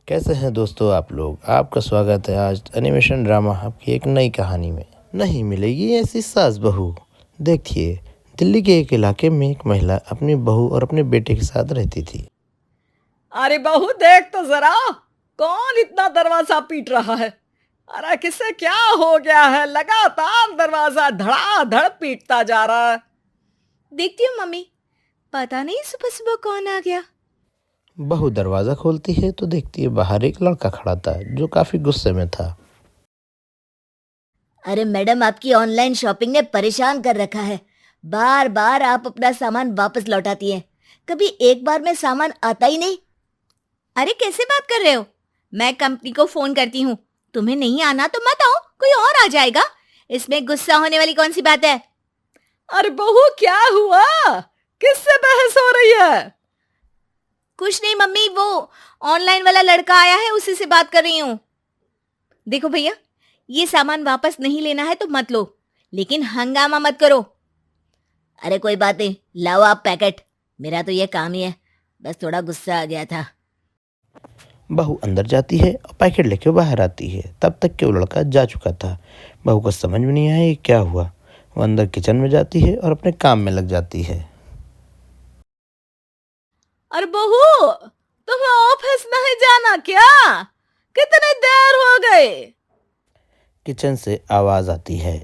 कैसे हैं दोस्तों आप लोग। आपका स्वागत है आज एनिमेशन ड्रामा आपकी एक नई कहानी में। नहीं मिलेगी ऐसी सास बहू। देखिए, दिल्ली के एक इलाके में एक महिला अपनी बहू और अपने बेटे के साथ रहती थी। अरे बहू देख तो जरा, कौन इतना दरवाजा पीट रहा है। अरे किसे क्या हो गया है, लगातार दरवाजा धड़ाधड़ पीटता जा रहा है। देखती हूँ मम्मी, पता नहीं सुबह सुबह कौन आ गया। बहू दरवाजा खोलती है तो देखती है बाहर एक लड़का खड़ा था जो काफी गुस्से में था। अरे मैडम, आपकी ऑनलाइन शॉपिंग ने परेशान कर रखा है। बार बार आप अपना सामान वापस लौटाती हैं। कभी एक बार में सामान आता ही नहीं। अरे कैसे बात कर रहे हो? मैं कंपनी को फोन करती हूँ। तुम्हें नहीं आना तो मत आओ, कोई और आ जाएगा। इसमें गुस्सा होने वाली कौन सी बात है? अरे बहू क्या हुआ, किससे बहस हो रही है? कुछ नहीं मम्मी, वो ऑनलाइन वाला लड़का आया है, उसी से बात कर रही हूँ। देखो भैया, ये सामान वापस नहीं लेना है तो मत लो, लेकिन हंगामा मत करो। अरे कोई बात नहीं, लाओ आप पैकेट। मेरा तो ये काम ही है, बस थोड़ा गुस्सा आ गया था। बहू अंदर जाती है और पैकेट लेके बाहर आती है। तब तक के वो लड़का जा चुका था। बहू को समझ में नहीं आया ये क्या हुआ। वो अंदर किचन में जाती है और अपने काम में लग जाती है। अरे बहू, तुम्हें ऑफिस नहीं जाना क्या? कितनी देर हो गई? किचन से आवाज आती है।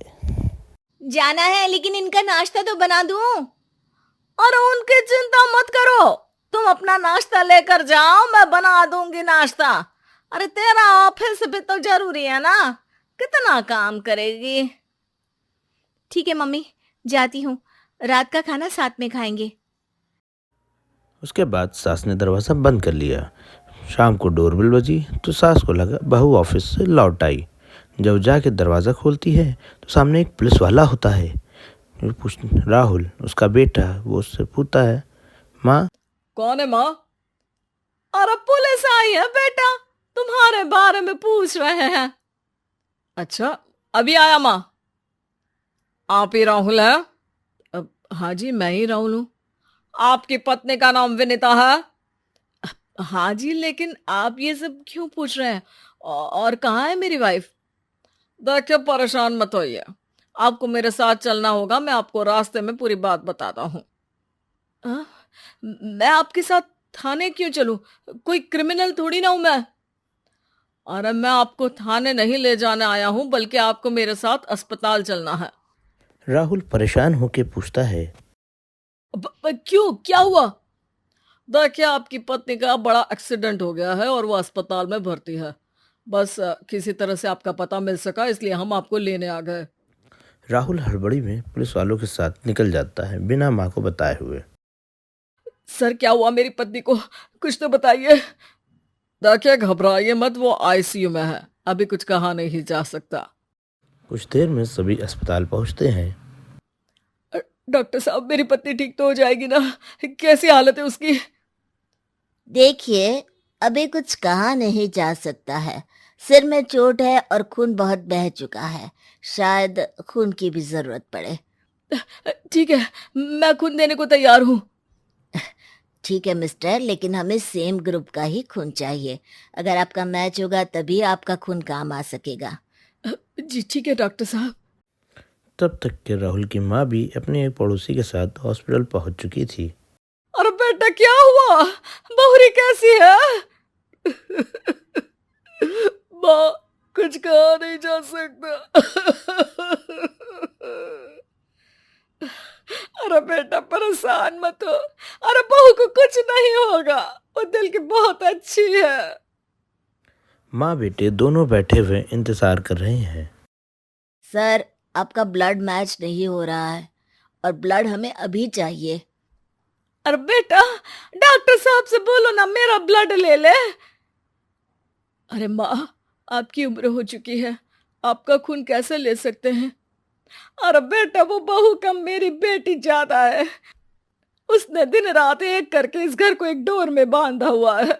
जाना है, लेकिन इनका नाश्ता तो बना दूं। और उनकी चिंता मत करो, तुम अपना नाश्ता लेकर जाओ, मैं बना दूंगी नाश्ता। अरे तेरा ऑफिस भी तो जरूरी है ना, कितना काम करेगी। ठीक है मम्मी, जाती हूँ। रात का खाना साथ में खाएंगे। उसके बाद सास ने दरवाज़ा बंद कर लिया। शाम को डोरबेल बजी तो सास को लगा बहू ऑफिस से लौट आई। जब जाके दरवाज़ा खोलती है तो सामने एक पुलिस वाला होता है। राहुल, उसका बेटा, वो उससे पूछता है, माँ कौन है माँ? अरे पुलिस आई है बेटा, तुम्हारे बारे में पूछ रहे हैं। अच्छा, अभी आया माँ। आप ही राहुल है? हाँ जी, मैं ही राहुल हूँ। आपकी पत्नी का नाम विनीता है? हाँ जी, लेकिन आप ये सब क्यों पूछ रहे हैं? और कहाँ है मेरी वाइफ? देखिए, परेशान मत होइए, आपको मेरे साथ चलना होगा, मैं आपको रास्ते में पूरी बात बताता हूँ। हाँ? मैं आपके साथ थाने क्यों चलूं? कोई क्रिमिनल थोड़ी ना हूं मैं। अरे मैं आपको थाने नहीं ले जाने आया हूं, बल्कि आपको मेरे साथ अस्पताल चलना है। राहुल परेशान होके पूछता है, क्यों, क्या हुआ? देखिए, आपकी पत्नी का बड़ा एक्सीडेंट हो गया है और वो अस्पताल में भर्ती है। बस किसी तरह से आपका पता मिल सका, इसलिए हम आपको लेने आ गए। राहुल हड़बड़ी में पुलिस वालों के साथ निकल जाता है बिना माँ को बताए हुए। सर, क्या हुआ मेरी पत्नी को, कुछ तो बताइए। देखिए, घबराइए मत, वो आईसीयू में है, अभी कुछ कहा नहीं जा सकता। कुछ देर में सभी अस्पताल पहुंचते हैं। डॉक्टर साहब, मेरी पत्नी ठीक तो हो जाएगी ना? कैसी हालत है उसकी? देखिए, अभी कुछ कहा नहीं जा सकता है। सिर में चोट है और खून बहुत बह चुका है। शायद खून की भी जरूरत पड़े। ठीक है, मैं खून देने को तैयार हूँ। ठीक है मिस्टर, लेकिन हमें सेम ग्रुप का ही खून चाहिए। अगर आपका मैच होगा तभी आपका खून काम आ सकेगा। जी ठीक है डॉक्टर साहब। तब तक के राहुल की माँ भी अपने एक पड़ोसी के साथ हॉस्पिटल पहुंच चुकी थी। अरे बेटा, क्या हुआ? बहुरी कैसी है? माँ, कुछ कहा नहीं जा सकता। अरे बेटा, परेशान मत हो। अरे बहू को कुछ नहीं होगा, वो दिल की बहुत अच्छी है। माँ बेटे दोनों बैठे हुए इंतजार कर रहे हैं। सर, आपका ब्लड मैच नहीं हो रहा है और ब्लड हमें अभी चाहिए। अरे बेटा, डॉक्टर साहब से बोलो ना मेरा ब्लड ले ले। अरे माँ, आपकी उम्र हो चुकी है, आपका खून कैसे ले सकते हैं? अरे बेटा, वो बहू कम मेरी बेटी ज्यादा है। उसने दिन रात एक करके इस घर को एक डोर में बांधा हुआ है।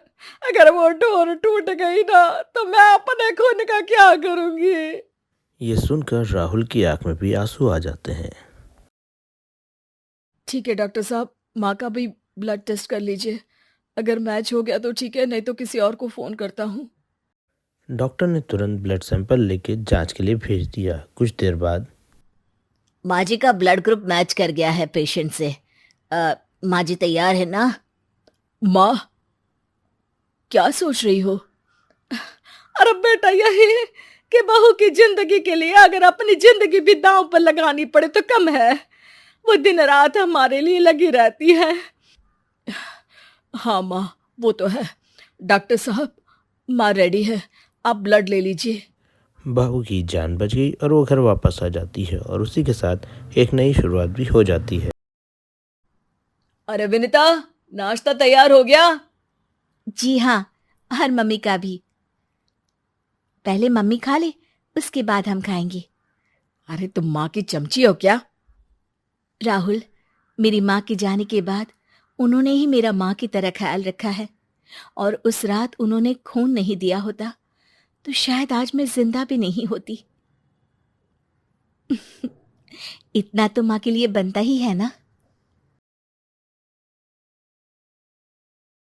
अगर वो डोर टूट गई ना तो मैं अपने खून का क्या करूंगी? ये सुनकर राहुल की आंख में भी आंसू आ जाते हैं। ठीक है डॉक्टर साहब, माँ का भी ब्लड टेस्ट कर लीजिए। अगर मैच हो गया तो ठीक है, नहीं तो किसी और को फोन करता हूँ। डॉक्टर ने तुरंत ब्लड सैंपल लेके जांच के लिए भेज दिया। कुछ देर बाद माँ जी का ब्लड ग्रुप मैच कर गया है पेशेंट से। माँ जी तैयार है ना? माँ, क्या सोच रही हो? अरे बेटा, यही कि बहू की जिंदगी के लिए अगर अपनी जिंदगी भी दांव पर लगानी पड़े तो कम है। वो दिन रात हमारे लिए लगी रहती है। हाँ माँ, वो तो है। डॉक्टर साहब, माँ रेडी है, आप ब्लड ले लीजिए। बहू की जान बच गई और वो घर वापस आ जाती है और उसी के साथ एक नई शुरुआत भी हो जाती है। अरे विनीता, नाश्ता तैयार हो गया? जी हाँ, और मम्मी का भी। पहले मम्मी खा ले, उसके बाद हम खाएंगे। अरे तुम माँ की चमची हो क्या? राहुल, मेरी माँ के जाने के बाद उन्होंने ही मेरा माँ की तरह ख्याल रखा है, और उस रात उन्होंने खून नहीं दिया होता तो शायद आज मैं जिंदा भी नहीं होती। इतना तो माँ के लिए बनता ही है ना।